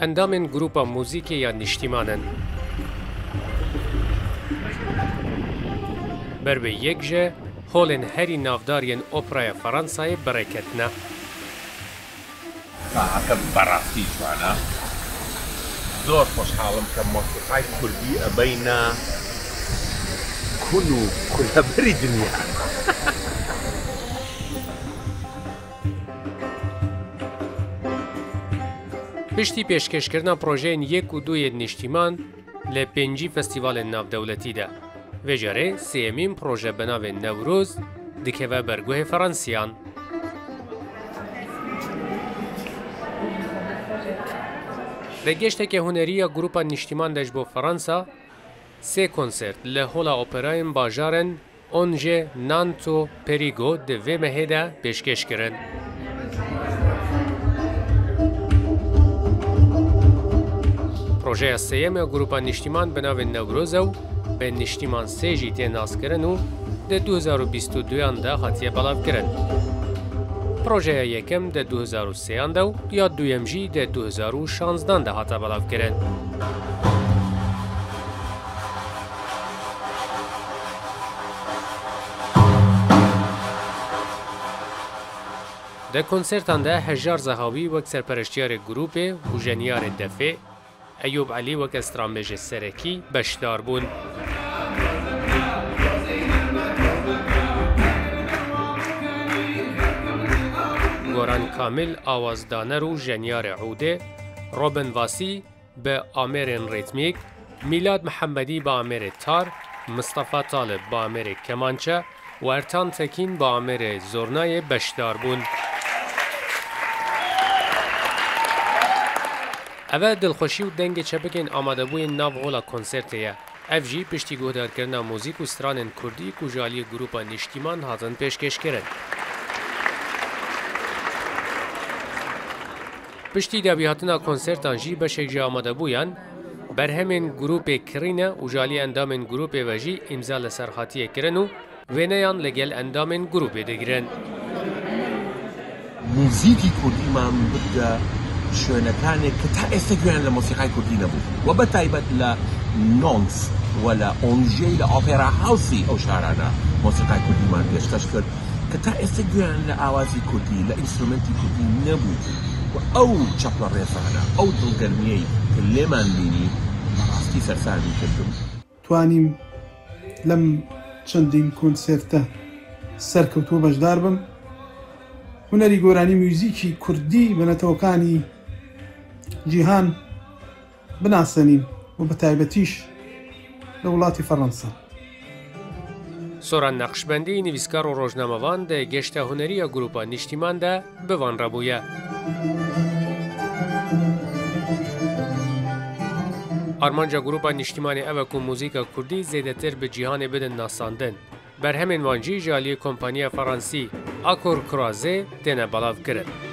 اندامên grupa muzîkê ya Niştiman in. Ber vê yek jê holên herî navdariyên operaya Fransayê bireketine. Saate berasî jwana zor xweşxalim ke mosîqay Kurdî ebeyne kun û kuleberî dinyan. Piştî pêşkêşkirina projeyên yek û dûyê Niştiman li 5 festîvalên navdewletî de. Vê jarê sêyemîn proje bi navê Newroz dikeve berguhê Fransiyan. Di geştekê hunerî ya grupa Niştiman de ji bo Fransa, sê konsert li Hola Operayên bajarên Angers, Nantes û Périgueux di vê mehê de pêşkêş kirin. Projeya sêyem ya grupa Niştiman bi navê Newroz ew bi Niştiman sê jî tê naskirin û di 2022 de hatiye belavkirin. Projeya yekem de 2003 de ya duyem jî de 2016 de hata belavkirin. Di konsertan de Hejar Zehawî wek serpereştiyarê grupê û jeniyarê defê, Eyûb Elî wek estranbêjê serekî beşdar bûn. Goran Kamil awazdaner û jeniyarê Rûdê, Robin Vasî bi amêrên rîtmîk, Mîlad Mihemmedî bi amêrê tar, Mustafa Talib bi amêrê kemançe û Ertan Tekîn bi amêrê zornayê beşdar bûn. Ev dilxweşî û dengê çepekên amadebûyên nav hola konsertê ye. Ev jî piştî guhdarkirina mûzîk û stranên Kurdî ku ji aliyê grupa Niştiman hatin pêşkêşkirin. Piştî dabihatina konsertan jî beşek ji amadebûyan, berhemên grupê kirîne û ji aliyê endamên grupê ve jî îmza li ser hatiye kirin û wêneyan li gel endamên grupê digirin. Mûzîkî Kurdîman bide شوێنەکانێک کە تا ئێستا گوێیان لە مۆسیقای کوردی نەبوو و بەتایبەت لە نۆنس و لە ئۆنژێی لە ئۆپێرا هاوسی ئەو شارانە مۆسیقای کوردیمان پێشکەش کرد کە تا ئێستا گوێیان لە ئاوازی کوردی لە ئینسترومنتی کوردی نەبوو و ئەو چەپڵە ڕێزانە ئەو دڵگەرمیەی کە لێمان بینی بەڕاستی سەرسامی کردم. توانیم لەم چەندین کۆنسێرتە سەرکەوتووە بەشدار بم، هونەری گۆرانی موزیکی کوردی بنەتەوەکانی جیهان بناسەنین و بە تایبەتیش لە وڵاتی فەڕەنسا. Soran Naqşbendî nivîskar û rojnamevan de geşta hunerî ya grupa Niştiman de bivan rabûye. Armanca grupa Niştimanê ev ku mûzîka Kurdî zêdetir bi cîhanê bidin nasandin. Berhemên wan jî ji aliyê kompanya Fransî Akor Croisé têne belav kirin.